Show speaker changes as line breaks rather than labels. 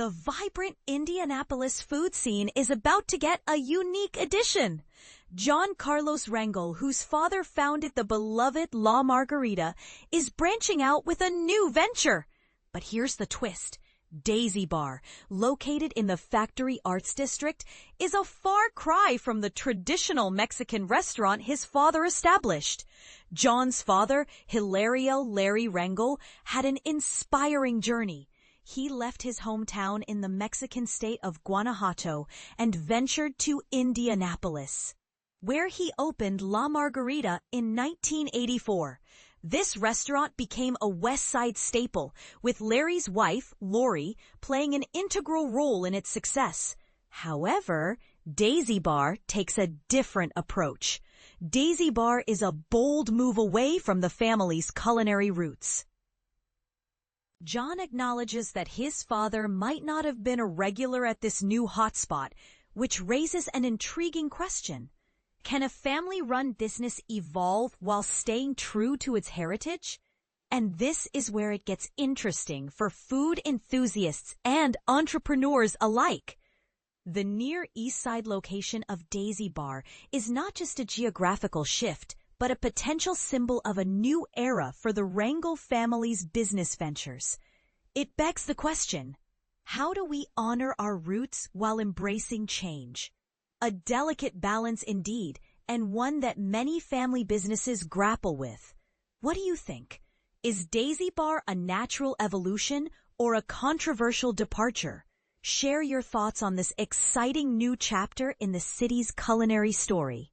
The vibrant Indianapolis food scene is about to get a unique addition. Jon Carlos Rangel, whose father founded the beloved La Margarita, is branching out with a new venture. But here's the twist. Daisy Bar, located in the Factory Arts District, is a far cry from the traditional Mexican restaurant his father established. Jon's father, Hilario Larry Rangel, had an inspiring journey. He left his hometown in the Mexican state of Guanajuato and ventured to Indianapolis, where he opened La Margarita in 1984. This restaurant became a West Side staple, with Larry's wife, Lori, playing an integral role in its success. However, Daisy Bar takes a different approach. Daisy Bar is a bold move away from the family's culinary roots. Jon acknowledges that his father might not have been a regular at this new hotspot, which raises an intriguing question. Can a family-run business evolve while staying true to its heritage? And this is where it gets interesting for food enthusiasts and entrepreneurs alike. The near eastside location of Daisy Bar is not just a geographical shift, but a potential symbol of a new era for the Rangel family's business ventures. It begs the question, how do we honor our roots while embracing change? A delicate balance indeed, and one that many family businesses grapple with. What do you think? Is Daisy Bar a natural evolution or a controversial departure? Share your thoughts on this exciting new chapter in the city's culinary story.